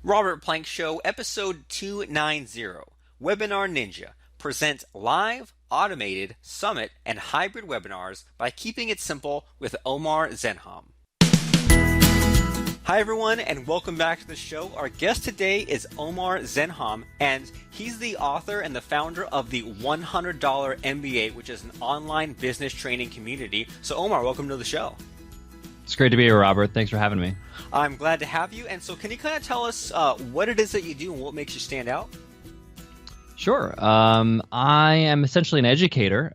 Robert Plank Show, episode 290. Webinar Ninja presents live, automated, summit, and hybrid webinars by keeping it simple with Omar Zenhom. Hi, everyone, and welcome back to the show. Our guest today is Omar Zenhom, and he's the author and the founder of the $100 MBA, which is an online business training community. So, Omar, welcome to the show. It's great to be here, Robert. Thanks for having me. I'm glad to have you. And so can you kind of tell us what it is that you do and what makes you stand out? Sure. I am essentially an educator.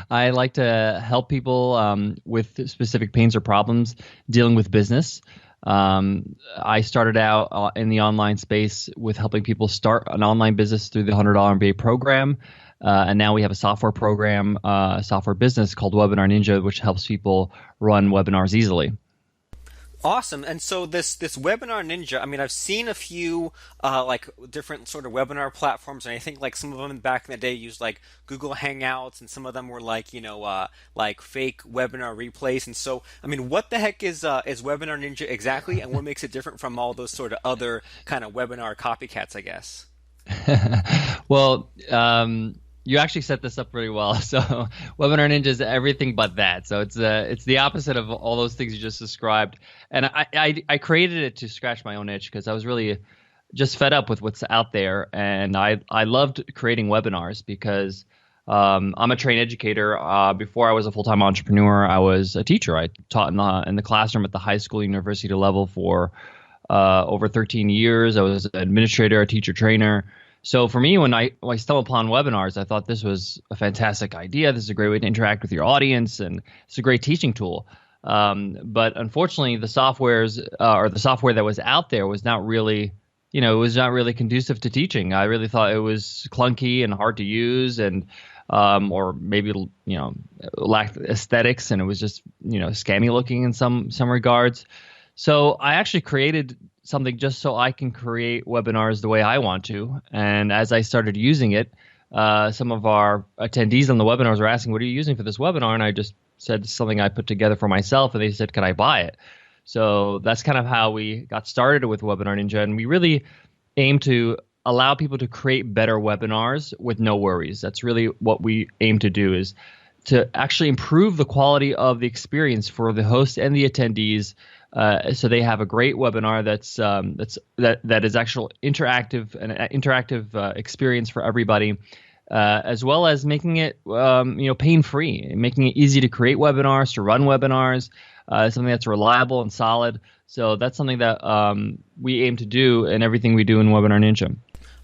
I like to help people with specific pains or problems dealing with business. I started out in the online space with helping people start an online business through the $100 MBA program. And now we have a software program, software business called Webinar Ninja, which helps people run webinars easily. Awesome. And so this Webinar Ninja, I mean, I've seen a few like different sort of webinar platforms, and I think like some of them back in the day used like Google Hangouts, and some of them were like, like fake webinar replays. And so, I mean, what the heck is Webinar Ninja exactly, and what makes it different from all those sort of other kind of webinar copycats, I guess? Well, you actually set this up pretty well. So Webinar Ninja is everything but that. So it's the opposite of all those things you just described. And I created it to scratch my own itch because I was really just fed up with what's out there. And I loved creating webinars because I'm a trained educator. Before I was a full-time entrepreneur, I was a teacher. I taught in the classroom at the high school, university level for over 13 years. I was an administrator, a teacher trainer. So for me, when I stumbled upon webinars, I thought this was a fantastic idea. This is a great way to interact with your audience, and it's a great teaching tool. But unfortunately, the software that was out there was not really, it was not really conducive to teaching. I really thought it was clunky and hard to use, and or maybe lacked aesthetics, and it was just scammy looking in some regards. So I actually created something just so I can create webinars the way I want to. And as I started using it, some of our attendees on the webinars were asking, "What are you using for this webinar?" And I just said something I put together for myself, and they said, "Can I buy it?" So that's kind of how we got started with Webinar Ninja. And we really aim to allow people to create better webinars with no worries. That's really what we aim to do, is to actually improve the quality of the experience for the host and the attendees, so they have a great webinar that is actual interactive experience for everybody, as well as making it pain-free, making it easy to create webinars, to run webinars, something that's reliable and solid. So that's something that we aim to do in everything we do in Webinar Ninja.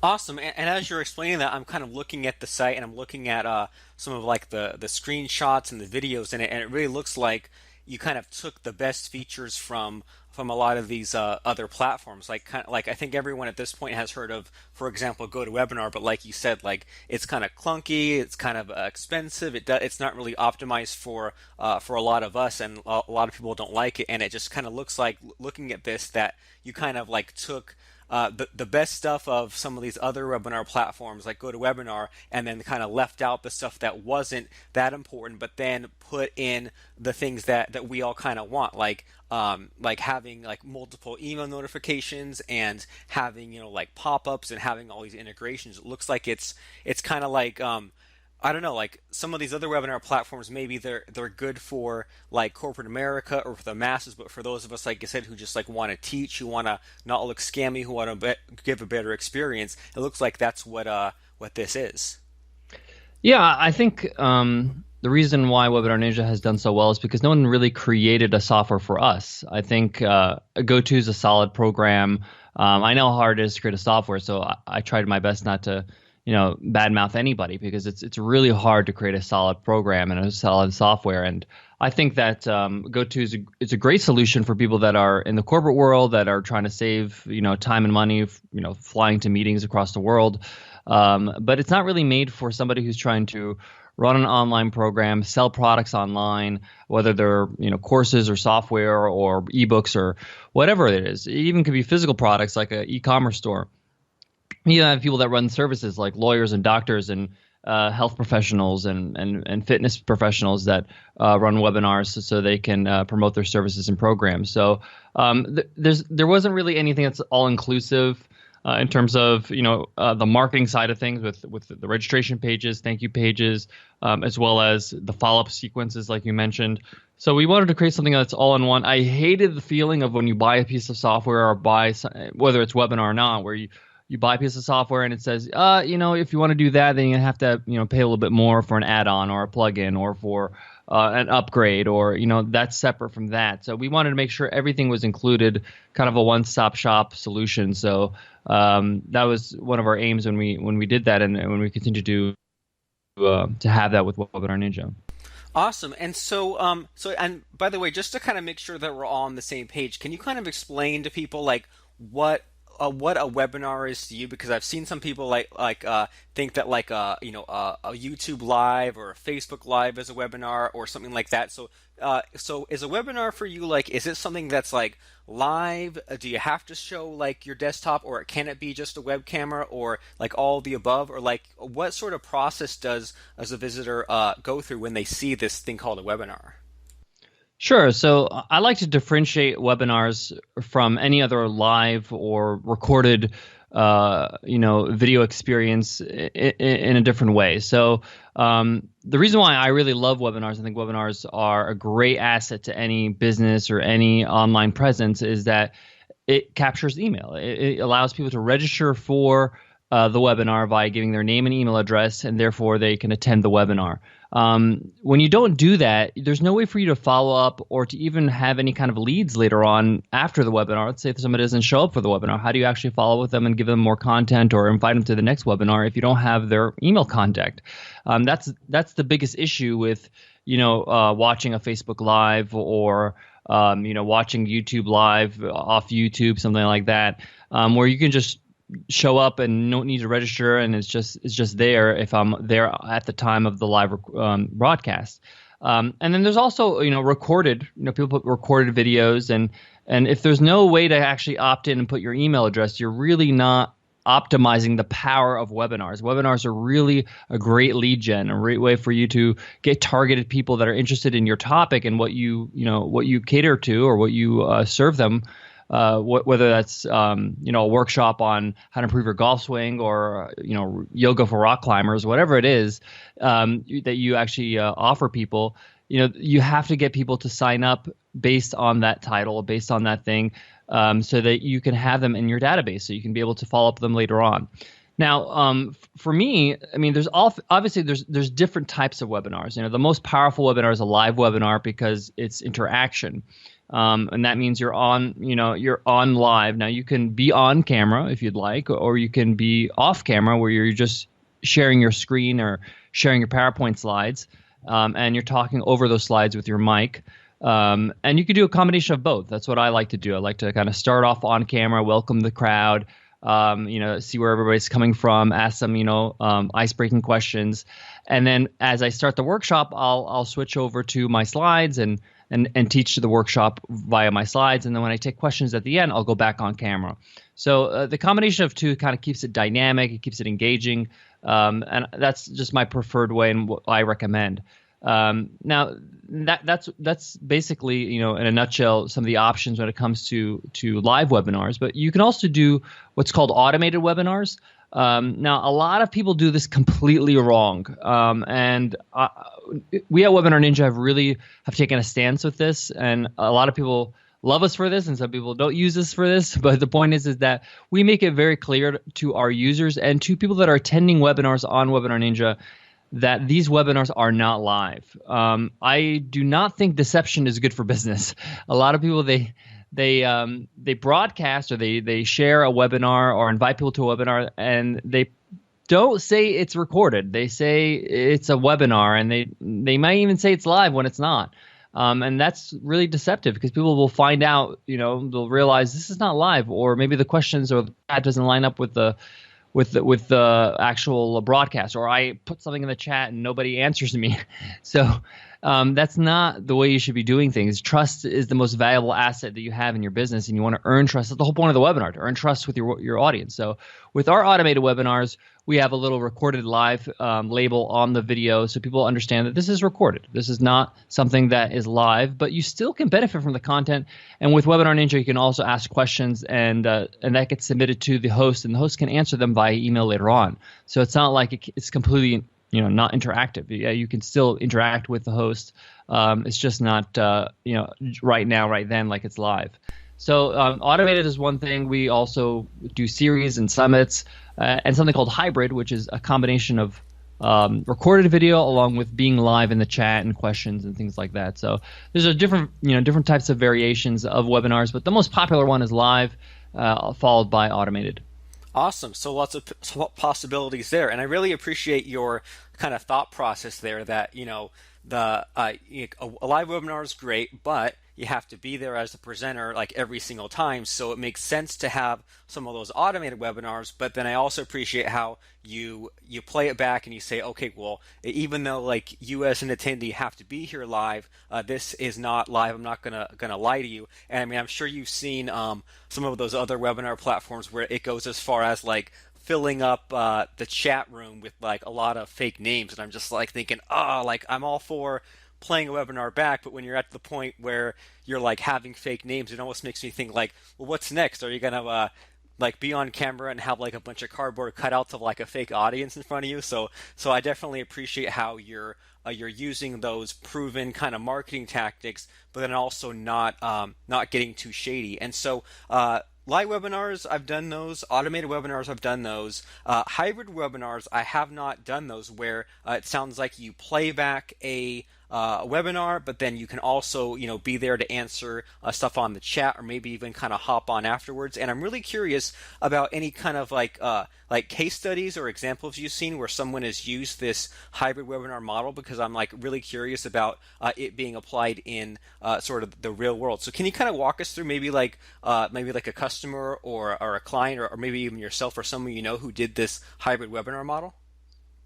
Awesome. And as you're explaining that, I'm kind of looking at the site, and I'm looking at some of like the screenshots and the videos in it, and it really looks like you kind of took the best features from a lot of these other platforms. Like I think everyone at this point has heard of, for example, GoToWebinar, but like you said, like it's kind of clunky, it's kind of expensive. It's not really optimized for a lot of us, and a lot of people don't like it. And it just kind of looks like, looking at this, that you kind of like took the best stuff of some of these other webinar platforms like GoToWebinar, and then kind of left out the stuff that wasn't that important, but then put in the things that we all kind of want, like having like multiple email notifications, and having like pop-ups, and having all these integrations. It looks like it's kind of like I don't know, like some of these other webinar platforms, maybe they're good for like corporate America or for the masses, but for those of us, like I said, who just like want to teach, who want to not look scammy, who want to give a better experience, it looks like that's what this is. Yeah, I think the reason why Webinar Ninja has done so well is because no one really created a software for us. I think GoTo is a solid program. I know how hard it is to create a software, so I tried my best not to badmouth anybody, because it's really hard to create a solid program and a solid software. And I think that GoTo is a great solution for people that are in the corporate world, that are trying to save time and money, flying to meetings across the world. But it's not really made for somebody who's trying to run an online program, sell products online, whether they're courses or software or ebooks or whatever it is. It even could be physical products like an e-commerce store. You have people that run services like lawyers and doctors and health professionals and fitness professionals that run webinars so they can promote their services and programs. So there wasn't really anything that's all inclusive in terms of the marketing side of things with the registration pages, thank you pages, as well as the follow-up sequences like you mentioned. So we wanted to create something that's all in one. I hated the feeling of when you buy a piece of software or whether it's webinar or not, where you buy a piece of software and it says, if you want to do that, then you have to, pay a little bit more for an add-on or a plugin or for an upgrade or, that's separate from that. So we wanted to make sure everything was included, kind of a one-stop shop solution. So that was one of our aims when we did that, and when we continue to have that with Webinar Ninja. Awesome. And so, and by the way, just to kind of make sure that we're all on the same page, can you kind of explain to people like what a webinar is to you? Because I've seen some people think that like a YouTube Live or a Facebook Live is a webinar or something like that. So is a webinar for you, like, is it something that's like live? Do you have to show like your desktop, or can it be just a web camera, or like all the above, or like what sort of process does as a visitor go through when they see this thing called a webinar? Sure. So I like to differentiate webinars from any other live or recorded, video experience in a different way. So the reason why I really love webinars, I think webinars are a great asset to any business or any online presence, is that it captures email. It allows people to register for the webinar by giving their name and email address, and therefore they can attend the webinar. When you don't do that, there's no way for you to follow up or to even have any kind of leads later on after the webinar. Let's say if somebody doesn't show up for the webinar, how do you actually follow with them and give them more content or invite them to the next webinar if you don't have their email contact? That's the biggest issue with watching a Facebook Live or watching YouTube Live off YouTube, something like that, where you can just show up and don't need to register, and it's just there if I'm there at the time of the live broadcast. And then there's also recorded, people put recorded videos, and if there's no way to actually opt in and put your email address, you're really not optimizing the power of webinars. Webinars are really a great lead gen, a great way for you to get targeted people that are interested in your topic and what you cater to or what you serve them. Whether that's a workshop on how to improve your golf swing, or yoga for rock climbers, whatever it is that you actually offer people, you have to get people to sign up based on that title, based on that thing, so that you can have them in your database, so you can be able to follow up with them later on. Now, for me, I mean, obviously there's different types of webinars. The most powerful webinar is a live webinar because it's interaction. And that means you're on live. Now you can be on camera if you'd like, or you can be off camera where you're just sharing your screen or sharing your PowerPoint slides, and you're talking over those slides with your mic. And you can do a combination of both. That's what I like to do. I like to kind of start off on camera, welcome the crowd, see where everybody's coming from, ask them, ice-breaking questions. And then as I start the workshop, I'll switch over to my slides and teach the workshop via my slides. And then when I take questions at the end, I'll go back on camera. So the combination of two kind of keeps it dynamic, it keeps it engaging, and that's just my preferred way and what I recommend. Now that's basically, in a nutshell, some of the options when it comes to live webinars. But you can also do what's called automated webinars. Now, a lot of people do this completely wrong, and we at Webinar Ninja have taken a stance with this, and a lot of people love us for this, and some people don't use us for this. But the point is that we make it very clear to our users and to people that are attending webinars on Webinar Ninja that these webinars are not live. I do not think deception is good for business. A lot of people, they broadcast or they share a webinar or invite people to a webinar, and they don't say it's recorded. They say it's a webinar, and they might even say it's live when it's not. And that's really deceptive because people will find out, they'll realize this is not live, or maybe the questions or the chat doesn't line up with the actual broadcast, or I put something in the chat and nobody answers me. So That's not the way you should be doing things. Trust is the most valuable asset that you have in your business, and you want to earn trust. That's the whole point of the webinar, to earn trust with your audience. So with our automated webinars, we have a little recorded live label on the video so people understand that this is recorded. This is not something that is live, but you still can benefit from the content. And with Webinar Ninja, you can also ask questions, and that gets submitted to the host, and the host can answer them via email later on. So it's not like it's completely not interactive. Yeah, you can still interact with the host. It's just not right now, right then, like it's live. So automated is one thing. We also do series and summits, and something called hybrid, which is a combination of recorded video along with being live in the chat and questions and things like that. So there's a different types of variations of webinars, but the most popular one is live, followed by automated. Awesome. So lots of possibilities there, and I really appreciate your kind of thought process there. That a live webinar is great, but you have to be there as the presenter like every single time. So it makes sense to have some of those automated webinars. But then I also appreciate how you play it back and you say, okay, well, even though like you as an attendee have to be here live, this is not live. I'm not gonna lie to you. And I mean, I'm sure you've seen some of those other webinar platforms where it goes as far as like filling up the chat room with like a lot of fake names, and I'm just like thinking, like I'm all for playing a webinar back, but when you're at the point where you're like having fake names, it almost makes me think like, well, what's next? Are you gonna like be on camera and have like a bunch of cardboard cutouts of like a fake audience in front of you? So I definitely appreciate how you're using those proven kind of marketing tactics, but then also not getting too shady. And so live webinars, I've done those. Automated webinars, I've done those. Hybrid webinars, I have not done those, where it sounds like you play back a webinar, but then you can also be there to answer stuff on the chat, or maybe even kind of hop on afterwards. And I'm really curious about any kind of like case studies or examples you've seen where someone has used this hybrid webinar model, because I'm like really curious about it being applied in sort of the real world. So can you kind of walk us through maybe like a customer or a client, or maybe even yourself or someone who did this hybrid webinar model?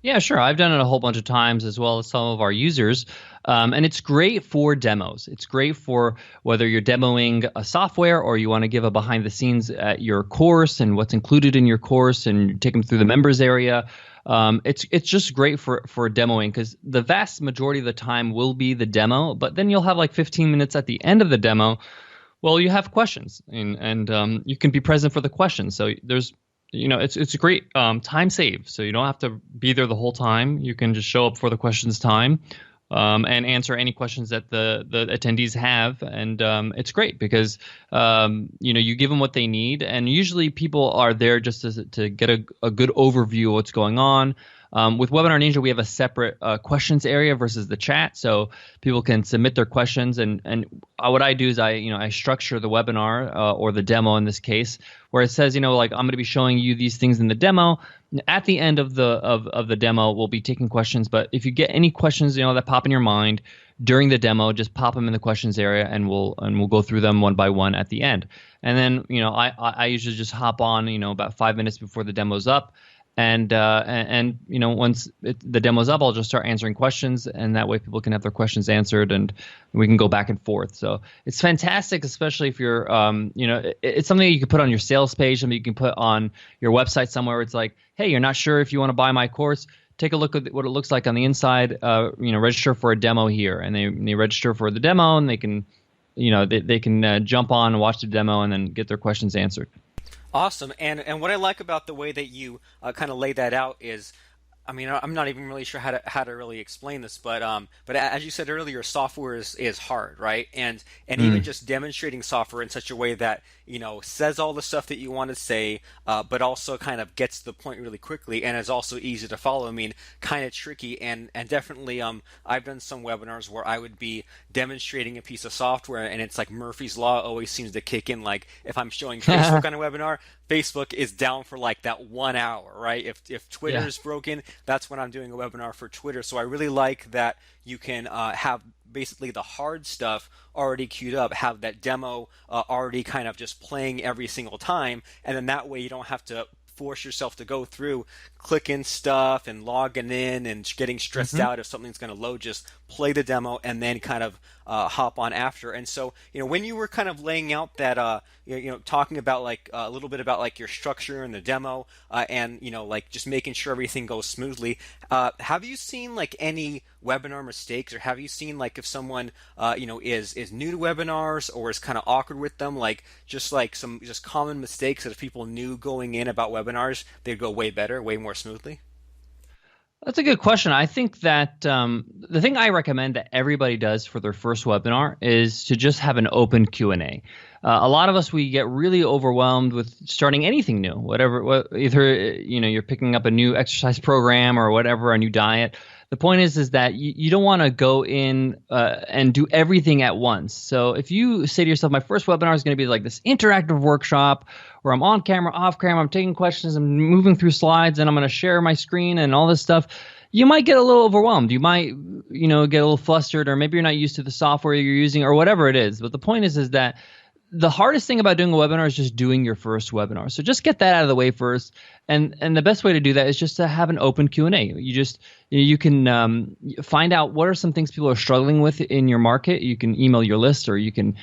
Yeah, sure. I've done it a whole bunch of times, as well as some of our users. And it's great for demos. It's great for whether you're demoing a software or you want to give a behind the scenes at your course and what's included in your course, and take them through the members area. It's just great for demoing, because the vast majority of the time will be the demo, but then you'll have like 15 minutes at the end of the demo. Well, you have questions, and you can be present for the questions. So there's it's a great time save. So you don't have to be there the whole time. You can just show up for the questions time, and answer any questions that the attendees have. And it's great because you give them what they need, and usually people are there just to get a good overview of what's going on. With Webinar Ninja, we have a separate questions area versus the chat, so people can submit their questions. And what I do is I structure the webinar or the demo in this case, where it says like I'm going to be showing you these things in the demo. At the end of the demo, we'll be taking questions. But if you get any questions that pop in your mind during the demo, just pop them in the questions area, and we'll go through them one by one at the end. And then I usually just hop on about 5 minutes before the demo's up. And once the demo's up, I'll just start answering questions, and that way people can have their questions answered, and we can go back and forth. So it's fantastic, especially if you're, it's something you can put on your sales page, something you can put on your website somewhere where it's like, hey, you're not sure if you want to buy my course. Take a look at what it looks like on the inside. Register for a demo here, and they register for the demo, and they can, they can jump on and watch the demo, and then get their questions answered. Awesome. And what I like about the way that you kind of lay that out is, I mean, I'm not even really sure how to really explain this, but as you said earlier, software is hard, right? And even just demonstrating software in such a way that says all the stuff that you want to say, but also kind of gets to the point really quickly, and is also easy to follow. I mean, kind of tricky, and definitely I've done some webinars where I would be demonstrating a piece of software, and it's like Murphy's Law always seems to kick in. Like if I'm showing Facebook on a webinar, Facebook is down for like that 1 hour, right? If Twitter is broken, that's when I'm doing a webinar for Twitter. So I really like that you can have basically the hard stuff already queued up, have that demo already kind of just playing every single time, and then that way you don't have to force yourself to go through clicking stuff and logging in and getting stressed Hmm. out if something's going to load. Just play the demo and then kind of hop on after. And so, when you were kind of laying out that, talking about like a little bit about like your structure and the demo, and like just making sure everything goes smoothly. Have you seen like any webinar mistakes, or have you seen like if someone, is new to webinars or is kind of awkward with them, like some just common mistakes that if people knew going in about webinars, they'd go way better, way more smoothly? That's a good question. I think that the thing I recommend that everybody does for their first webinar is to just have an open Q&A. A lot of us, we get really overwhelmed with starting anything new, either you're picking up a new exercise program or whatever, a new diet. The point is that you don't want to go in and do everything at once. So if you say to yourself, my first webinar is going to be like this interactive workshop where I'm on camera, off camera, I'm taking questions, I'm moving through slides, and I'm going to share my screen and all this stuff, you might get a little overwhelmed. You might, get a little flustered, or maybe you're not used to the software you're using or whatever it is. But the point is that the hardest thing about doing a webinar is just doing your first webinar. So just get that out of the way first. And the best way to do that is just to have an open Q&A. You can find out what are some things people are struggling with in your market. You can email your list, or you can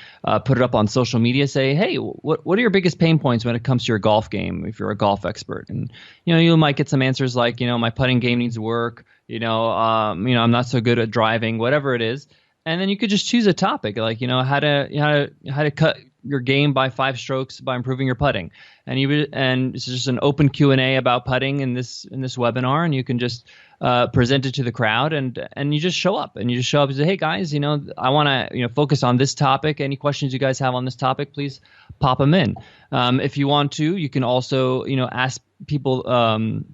put it up on social media. Say, hey, what are your biggest pain points when it comes to your golf game if you're a golf expert? And you might get some answers like, my putting game needs work. I'm not so good at driving, whatever it is. And then you could just choose a topic like, how to cut your game by 5 strokes by improving your putting. And it's just an open Q&A about putting in this webinar, and you can just present it to the crowd, and you just show up and say, hey guys, I want to focus on this topic. Any questions you guys have on this topic, please pop them in. If you want to, you can also ask people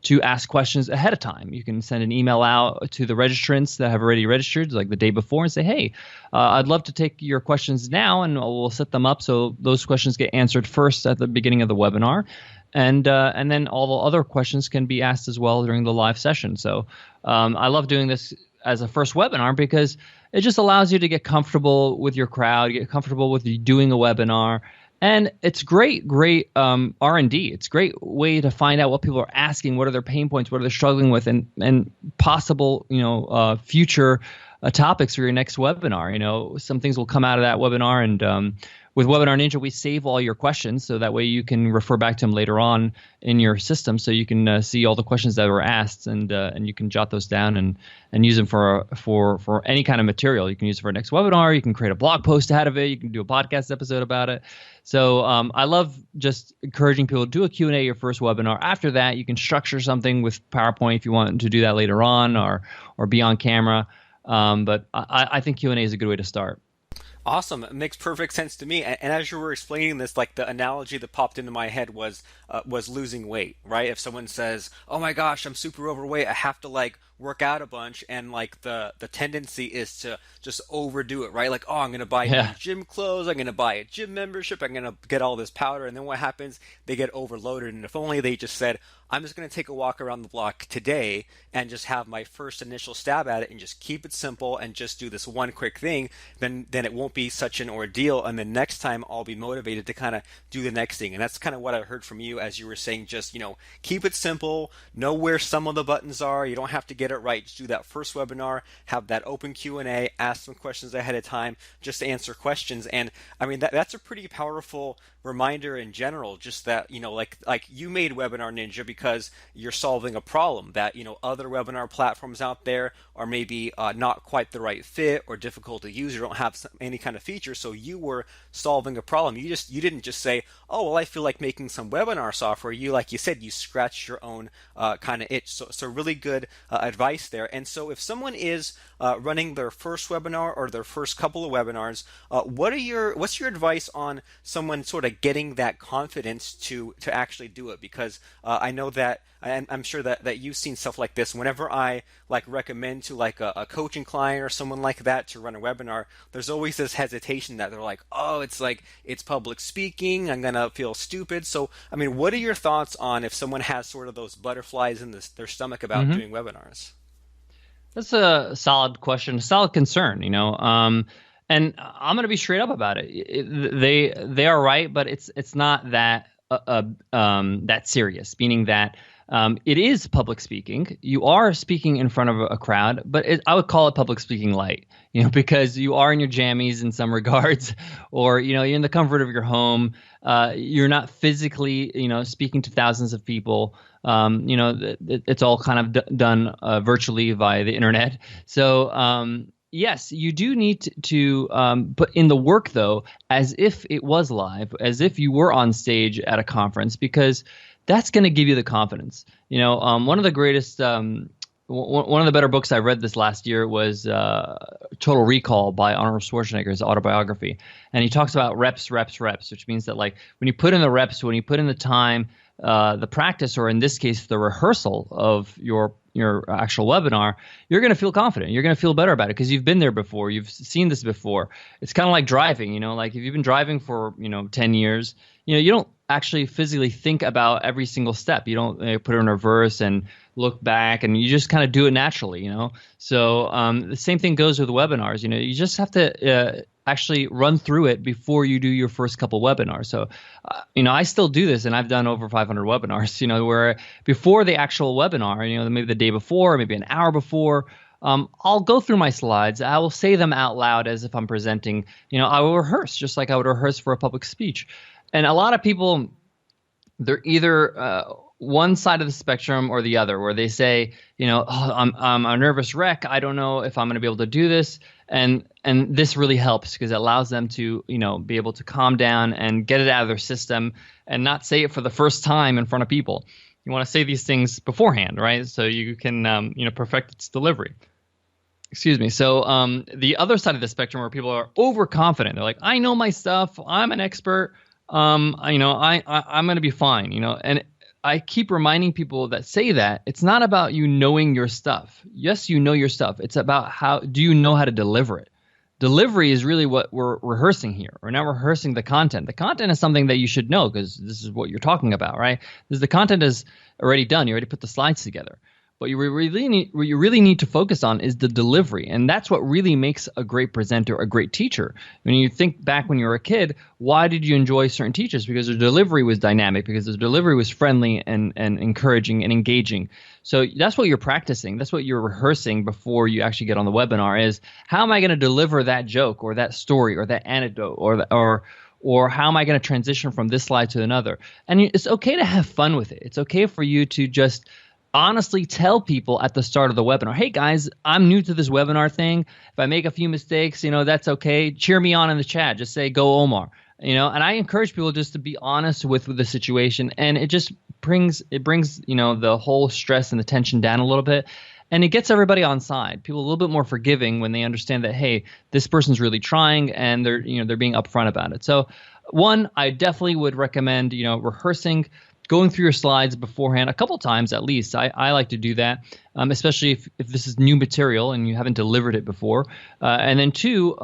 to ask questions ahead of time. You can send an email out to the registrants that have already registered, like the day before, and say, hey, I'd love to take your questions now, and we'll set them up so those questions get answered first at the beginning of the webinar. And then all the other questions can be asked as well during the live session. So I love doing this as a first webinar because it just allows you to get comfortable with your crowd, get comfortable with doing a webinar. And it's great R&D. It's a great way to find out what people are asking, what are their pain points, what are they struggling with, and possible future topics for your next webinar. Some things will come out of that webinar, and with Webinar Ninja, we save all your questions so that way you can refer back to them later on in your system, so you can see all the questions that were asked, and you can jot those down and use them for any kind of material. You can use it for a next webinar. You can create a blog post out of it. You can do a podcast episode about it. So I love just encouraging people to do a Q&A your first webinar. After that, you can structure something with PowerPoint if you want to do that later on, or be on camera. But I think Q&A is a good way to start. Awesome. It makes perfect sense to me. And as you were explaining this, like the analogy that popped into my head was losing weight, right? If someone says, "Oh my gosh, I'm super overweight. I have to like work out a bunch," and like the tendency is to just overdo it, right? Like, "Oh, I'm going to buy new Yeah. gym clothes. I'm going to buy a gym membership. I'm going to get all this powder." And then what happens? They get overloaded. And if only they just said, "I'm just going to take a walk around the block today and just have my first initial stab at it and just keep it simple and just do this one quick thing," then it won't be such an ordeal. And then next time I'll be motivated to kind of do the next thing. And that's kind of what I heard from you as you were saying, just, keep it simple, know where some of the buttons are. You don't have to get it right. Just do that first webinar, have that open Q&A, ask some questions ahead of time, just to answer questions. And I mean, that's a pretty powerful reminder in general, just that, like you made Webinar Ninja because you're solving a problem that, other webinar platforms out there are maybe not quite the right fit or difficult to use or don't have any kind of feature. So you were solving a problem. You didn't just say, "Oh, well, I feel like making some webinar software." You, like you said, you scratched your own kind of itch. So really good advice there. And so if someone is running their first webinar or their first couple of webinars, what's your advice on someone sort of getting that confidence to actually do it? Because I know that, and I'm sure that you've seen stuff like this. Whenever I like recommend to like a coaching client or someone like that to run a webinar, there's always this hesitation that they're like, "Oh, it's public speaking. I'm gonna feel stupid." So, I mean, what are your thoughts on if someone has sort of those butterflies in their stomach about Mm-hmm. doing webinars? That's a solid question, a solid concern, and I'm going to be straight up about it. They are right, but it's not that that serious, meaning that it is public speaking. You are speaking in front of a crowd, but I would call it public speaking light, because you are in your jammies in some regards, or you're in the comfort of your home. You're not physically, speaking to thousands of people. It's all kind of done virtually via the internet. So yes, you do need to put in the work, though, as if it was live, as if you were on stage at a conference, because that's going to give you the confidence. One of the greatest, one of the better books I read this last year was Total Recall by Arnold Schwarzenegger's autobiography. And he talks about reps, which means that, like, when you put in the reps, when you put in the time, the practice, or in this case, the rehearsal of your actual webinar, you're going to feel confident. You're going to feel better about it because you've been there before. You've seen this before. It's kind of like driving, like if you've been driving for, 10 years, you don't actually physically think about every single step. You don't put it in reverse and look back, and you just kind of do it naturally, So the same thing goes with webinars. You just have to actually run through it before you do your first couple webinars. So, I still do this, and I've done over 500 webinars, where before the actual webinar, maybe the day before, maybe an hour before, I'll go through my slides. I will say them out loud as if I'm presenting. I will rehearse just like I would rehearse for a public speech. And a lot of people, they're either one side of the spectrum or the other, where they say, oh, I'm a nervous wreck. I don't know if I'm going to be able to do this. And this really helps because it allows them to, be able to calm down and get it out of their system and not say it for the first time in front of people. You want to say these things beforehand, right? So you can, perfect its delivery. Excuse me. So the other side of the spectrum, where people are overconfident, they're like, I know my stuff. I'm an expert. I'm going to be fine, and I keep reminding people that say that it's not about you knowing your stuff. Yes, you know your stuff. It's about how do you know how to deliver it. Delivery is really what we're rehearsing here. We're not rehearsing the content. The content is something that you should know because this is what you're talking about, right? Because the content is already done. You already put the slides together. What you really need to focus on is the delivery, and that's what really makes a great presenter, a great teacher. When you think back when you were a kid, why did you enjoy certain teachers? Because their delivery was dynamic, because their delivery was friendly and encouraging and engaging. So that's what you're practicing. That's what you're rehearsing before you actually get on the webinar is, how am I going to deliver that joke or that story or that anecdote or how am I going to transition from this slide to another? And it's okay to have fun with it. It's okay for you to just honestly tell people at the start of the webinar, hey guys, I'm new to this webinar thing. If I make a few mistakes, that's okay. Cheer me on in the chat. Just say, go Omar. And I encourage people just to be honest with the situation, and it just brings the whole stress and the tension down a little bit. And it gets everybody on side. People are a little bit more forgiving when they understand that, hey, this person's really trying and they're being upfront about it. So one, I definitely would recommend, rehearsing, going through your slides beforehand a couple times at least. I like to do that, especially if this is new material and you haven't delivered it before. And then two,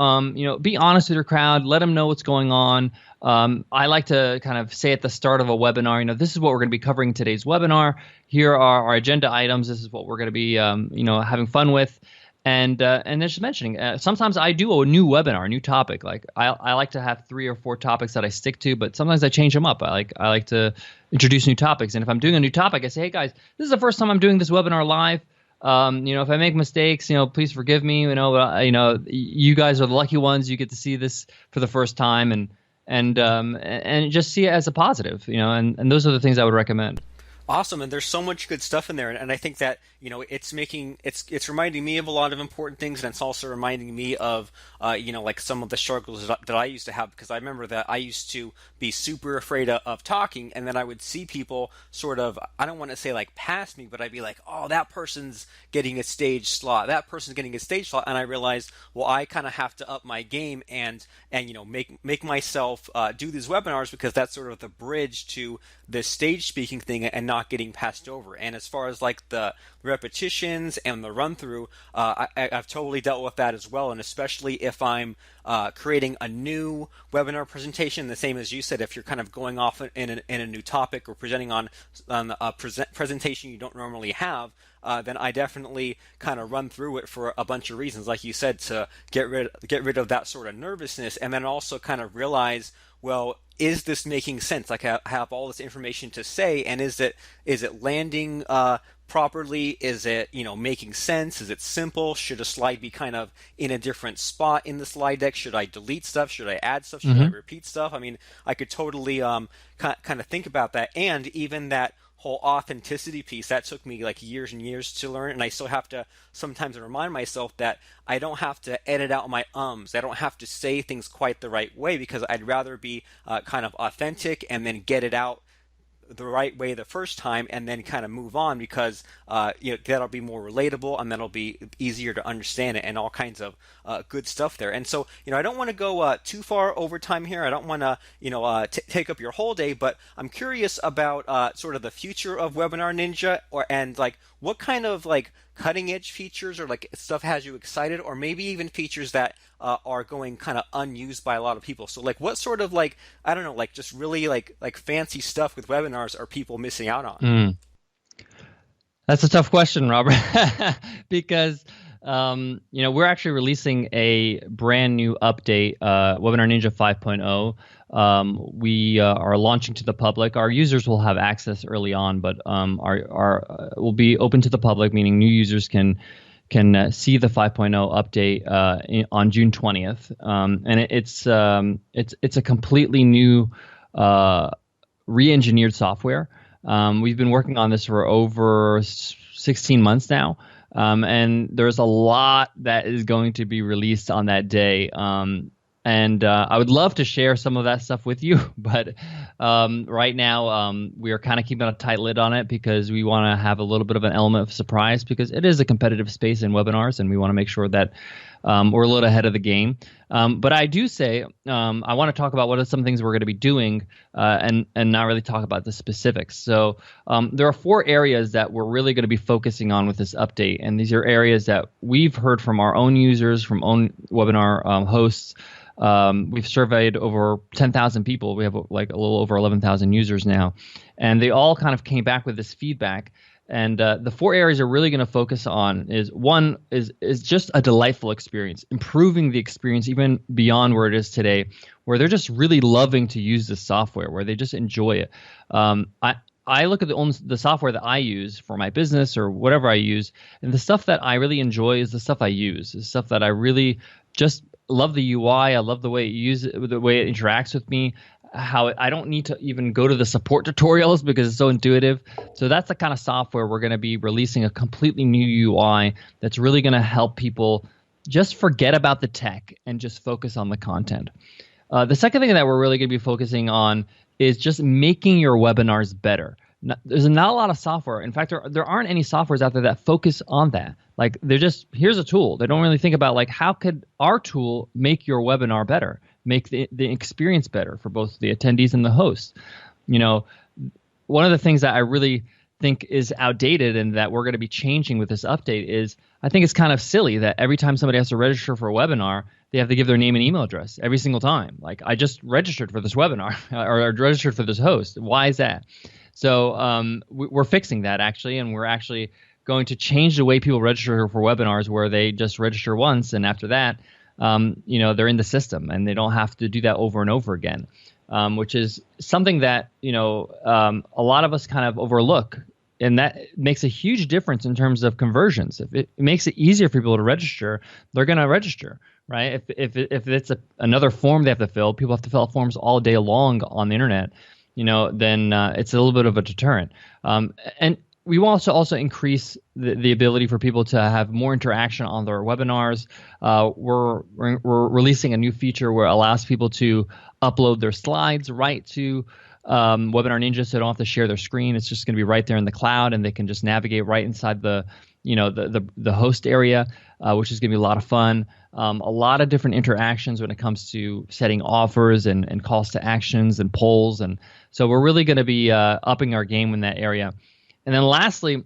be honest with your crowd. Let them know what's going on. I like to kind of say at the start of a webinar, this is what we're going to be covering in today's webinar. Here are our agenda items. This is what we're going to be, having fun with. And just mentioning, sometimes I do a new webinar, a new topic. Like I like to have 3 or 4 topics that I stick to, but sometimes I change them up. I like to introduce new topics. And if I'm doing a new topic, I say, hey guys, this is the first time I'm doing this webinar live. If I make mistakes, please forgive me. You guys are the lucky ones. You get to see this for the first time, and just see it as a positive. And those are the things I would recommend. Awesome, and there's so much good stuff in there, and I think that it's reminding me of a lot of important things, and it's also reminding me of like some of the struggles that I used to have, because I remember that I used to be super afraid of talking, and then I would see people sort of, I don't want to say like pass me, but I'd be like, oh, that person's getting a stage slot, and I realized, well, I kind of have to up my game and make myself do these webinars, because that's sort of the bridge to the stage speaking thing and not getting passed over. And as far as like the repetitions and the run through, I've totally dealt with that as well. And especially if I'm creating a new webinar presentation, the same as you said, if you're kind of going off in a new topic or presenting on a presentation you don't normally have, then I definitely kind of run through it for a bunch of reasons, like you said, to get rid of that sort of nervousness, and then also kind of realize, well, is this making sense? Like I have all this information to say, and is it landing properly? Is it, making sense? Is it simple? Should a slide be kind of in a different spot in the slide deck? Should I delete stuff? Should I add stuff? Should I Hmm. repeat stuff? I mean, I could totally kind of think about that, and even that whole authenticity piece that took me like years and years to learn, and I still have to sometimes remind myself that I don't have to edit out my ums. I don't have to say things quite the right way, because I'd rather be kind of authentic and then get it out the right way the first time and then kind of move on, because that'll be more relatable and that'll be easier to understand it, and all kinds of good stuff there. And so I don't want to go too far over time here. I don't want to take up your whole day, but I'm curious about sort of the future of Webinar Ninja, and like what kind of like cutting edge features or like stuff has you excited, or maybe even features that are going kind of unused by a lot of people. So like what sort of like, I don't know, like just really like fancy stuff with webinars are people missing out on? Mm. That's a tough question, Robert, because we're actually releasing a brand new update, Webinar Ninja 5.0. We are launching to the public. Our users will have access early on, but our will be open to the public, meaning new users can see the 5.0 update on June 20th, and it's a completely new re-engineered software. We've been working on this for over 16 months now, and there's a lot that is going to be released on that day. And I would love to share some of that stuff with you, but right now we are kind of keeping a tight lid on it, because we want to have a little bit of an element of surprise, because it is a competitive space in webinars, and we want to make sure that we're a little ahead of the game. But I do say I want to talk about what are some things we're going to be doing, and not really talk about the specifics. So there are 4 areas that we're really going to be focusing on with this update, and these are areas that we've heard from our own users, from own webinar hosts. We've surveyed over 10,000 people. We have like a little over 11,000 users now, and they all kind of came back with this feedback. And the 4 areas are really going to focus on is one is just a delightful experience, improving the experience even beyond where it is today, where they're just really loving to use this software, where they just enjoy it. I look at the software that I use for my business or whatever I use, and the stuff that I really enjoy is the stuff I use, the stuff that I really just love the UI. I love the way the way it interacts with me. I don't need to even go to the support tutorials because it's so intuitive. So that's the kind of software we're going to be releasing, a completely new UI that's really going to help people just forget about the tech and just focus on the content. The second thing that we're really going to be focusing on is just making your webinars better. There's not a lot of software. In fact, there aren't any softwares out there that focus on that. Like they're just, here's a tool. They don't really think about like, how could our tool make your webinar better, make the experience better for both the attendees and the hosts. One of the things that I really think is outdated and that we're going to be changing with this update is, I think it's kind of silly that every time somebody has to register for a webinar, they have to give their name and email address every single time. Like, I just registered for this webinar or registered for this host. Why is that? So we're fixing that actually, and we're actually going to change the way people register for webinars, where they just register once, and after that, they're in the system and they don't have to do that over and over again, which is something that a lot of us kind of overlook, and that makes a huge difference in terms of conversions. If it makes it easier for people to register, they're going to register, right? If it's another form they have to fill, people have to fill out forms all day long on the internet. Then it's a little bit of a deterrent. And we want to also increase the ability for people to have more interaction on their webinars. We're releasing a new feature where it allows people to upload their slides right to Webinar Ninja, so they don't have to share their screen. It's just going to be right there in the cloud, and they can just navigate right inside the host area, which is going to be a lot of fun. A lot of different interactions when it comes to setting offers and calls to actions and polls. And so we're really going to be upping our game in that area. And then lastly,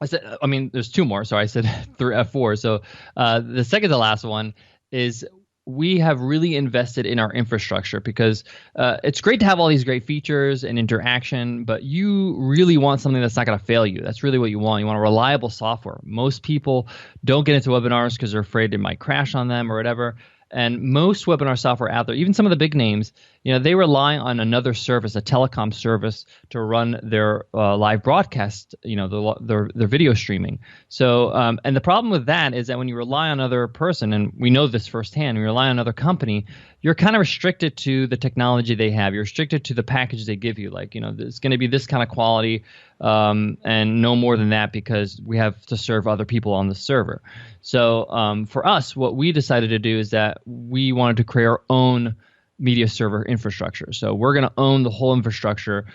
there's 2 more. Sorry, I said 4. So the second to last one is, we have really invested in our infrastructure, because it's great to have all these great features and interaction, but you really want something that's not going to fail you. That's really what you want. You want a reliable software. Most people don't get into webinars because they're afraid it might crash on them or whatever. And most webinar software out there, even some of the big names, they rely on another service, a telecom service, to run their live broadcast, their video streaming. So, and the problem with that is that when you rely on another person, and we know this firsthand, when you rely on another company, you're kind of restricted to the technology they have. You're restricted to the package they give you. Like, it's going to be this kind of quality, and no more than that, because we have to serve other people on the server. So for us, what we decided to do is that we wanted to create our own media server infrastructure. So we're going to own the whole infrastructure.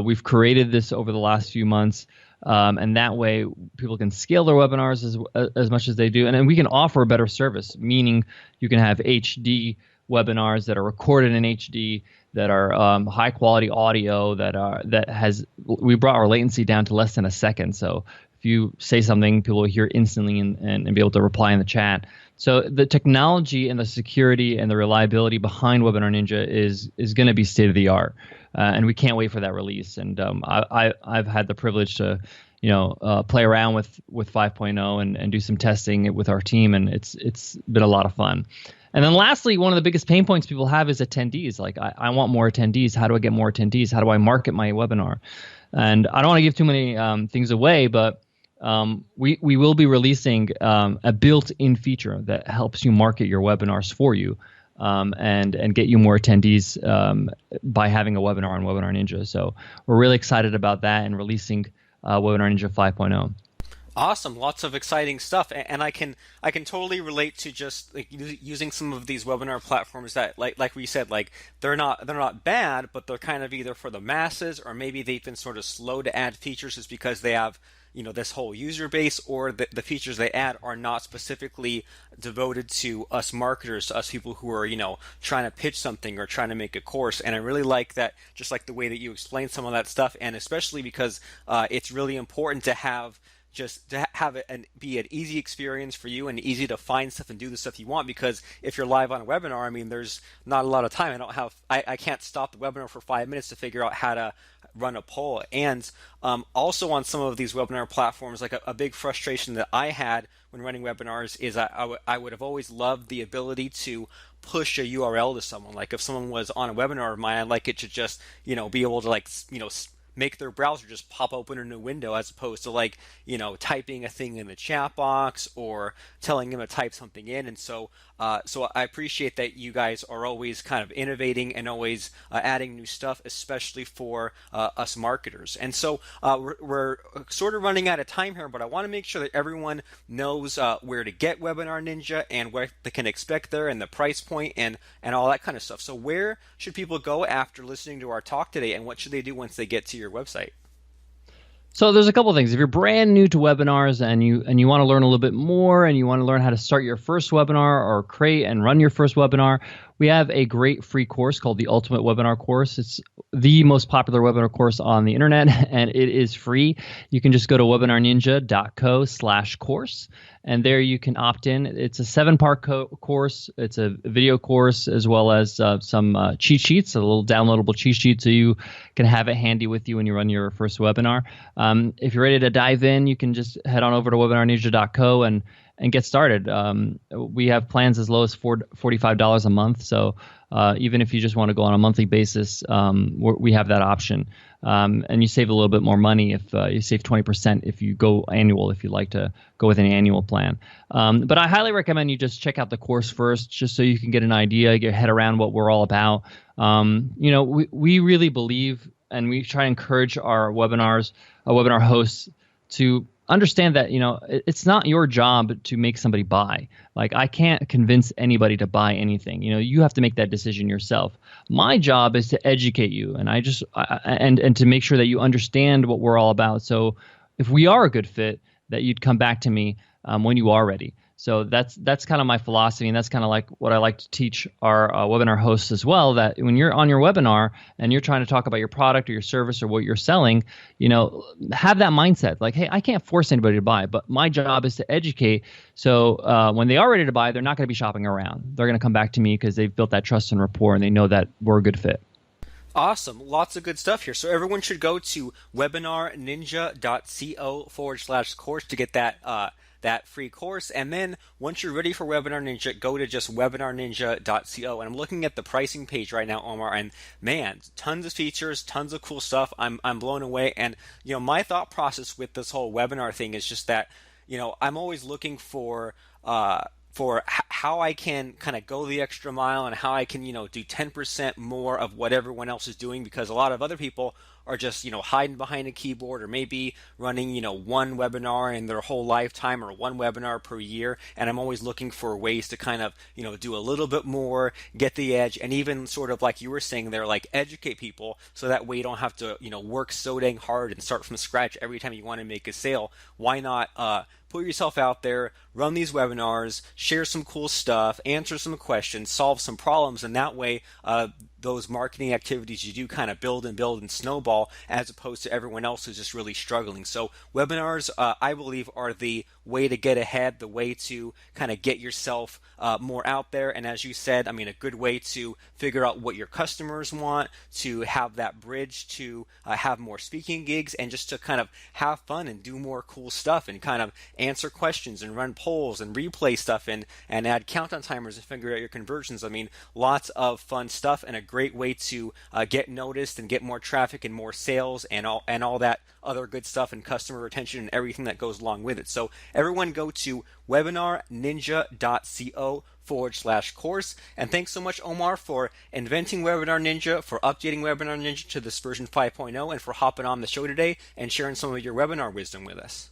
We've created this over the last few months. And that way people can scale their webinars as much as they do. And then we can offer a better service, meaning you can have HD webinars that are recorded in HD, that are high quality audio, we brought our latency down to less than a second. So if you say something, people will hear instantly and be able to reply in the chat. So the technology and the security and the reliability behind Webinar Ninja is going to be state of the art, and we can't wait for that release. And I've had the privilege to play around with 5.0 and do some testing with our team, and it's been a lot of fun. And then lastly, one of the biggest pain points people have is attendees. Like, I want more attendees. How do I get more attendees? How do I market my webinar? And I don't want to give too many things away, but we will be releasing a built-in feature that helps you market your webinars for you, and get you more attendees by having a webinar on Webinar Ninja. So we're really excited about that and releasing Webinar Ninja 5.0. Awesome, lots of exciting stuff, and I can totally relate to just like using some of these webinar platforms that like we said, like they're not bad, but they're kind of either for the masses, or maybe they've been sort of slow to add features just because they have this whole user base, or the features they add are not specifically devoted to us marketers, to us people who are trying to pitch something or trying to make a course. And I really like that, just like the way that you explained some of that stuff, and especially because it's really important to have it and be an easy experience for you and easy to find stuff and do the stuff you want. Because if you're live on a webinar, I mean, there's not a lot of time. I can't stop the webinar for 5 minutes to figure out how to run a poll. And also on some of these webinar platforms, like a big frustration that I had when running webinars is I would have always loved the ability to push a URL to someone. Like if someone was on a webinar of mine, I'd like it to just be able to make their browser just pop open a new window, as opposed to typing a thing in the chat box or telling them to type something in. And so I appreciate that you guys are always kind of innovating and always adding new stuff, especially for us marketers. And so we're sort of running out of time here, but I want to make sure that everyone knows where to get Webinar Ninja and what they can expect there, and the price point and all that kind of stuff. So where should people go after listening to our talk today, and what should they do once they get to your website? So there's a couple of things. If you're brand new to webinars and you want to learn a little bit more, and you want to learn how to start your first webinar or create and run your first webinar, we have a great free course called the Ultimate Webinar Course. It's the most popular webinar course on the internet, and it is free. You can just go to webinarninja.co/course, and there you can opt in. It's a 7-part course. It's a video course, as well as some cheat sheets, a little downloadable cheat sheet, so you can have it handy with you when you run your first webinar. If you're ready to dive in, you can just head on over to webinarninja.co and get started. We have plans as low as $45 a month. So even if you just want to go on a monthly basis, we have that option. And you save a little bit more money if you save 20% if you go annual, if you'd like to go with an annual plan. But I highly recommend you just check out the course first, just so you can get an idea, get your head around what we're all about. We really believe, and we try to encourage our webinar hosts to understand that it's not your job to make somebody buy. Like, I can't convince anybody to buy anything. You have to make that decision yourself. My job is to educate you, and and to make sure that you understand what we're all about. So if we are a good fit, that you'd come back to me when you are ready. So that's kind of my philosophy, and that's kind of like what I like to teach our webinar hosts as well, that when you're on your webinar and you're trying to talk about your product or your service or what you're selling, have that mindset. Like, hey, I can't force anybody to buy, but my job is to educate. So when they are ready to buy, they're not going to be shopping around. They're going to come back to me because they've built that trust and rapport, and they know that we're a good fit. Awesome. Lots of good stuff here. So everyone should go to webinarninja.co/course to get that that free course. And then once you're ready for Webinar Ninja, go to just webinarninja.co. And I'm looking at the pricing page right now, Omar, and man, tons of features, tons of cool stuff. I'm blown away. And my thought process with this whole webinar thing is just that I'm always looking for how I can kind of go the extra mile and how I can, do 10% more of what everyone else is doing, because a lot of other people are just, hiding behind a keyboard, or maybe running, one webinar in their whole lifetime, or one webinar per year. And I'm always looking for ways to kind of, do a little bit more, get the edge, and even sort of like you were saying there, like educate people, so that way you don't have to, work so dang hard and start from scratch every time you want to make a sale. Why not, put yourself out there, run these webinars, share some cool stuff, answer some questions, solve some problems, and that way those marketing activities you do kind of build and snowball, as opposed to everyone else who's just really struggling. So webinars, I believe, are the way to get ahead, the way to kind of get yourself more out there. And as you said, I mean, a good way to figure out what your customers want, to have that bridge to have more speaking gigs, and just to kind of have fun and do more cool stuff and kind of answer questions and run polls and replay stuff and add countdown timers and figure out your conversions. I mean, lots of fun stuff, and a great way to get noticed and get more traffic and more sales and all that other good stuff, and customer retention and everything that goes along with it. So everyone go to webinarninja.co/course. And thanks so much, Omar, for inventing Webinar Ninja, for updating Webinar Ninja to this version 5.0, and for hopping on the show today and sharing some of your webinar wisdom with us.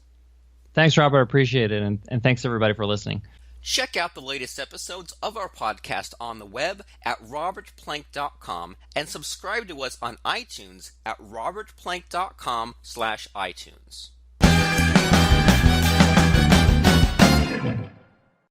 Thanks, Robert. Appreciate it. And thanks, everybody, for listening. Check out the latest episodes of our podcast on the web at robertplank.com, and subscribe to us on iTunes at robertplank.com/iTunes.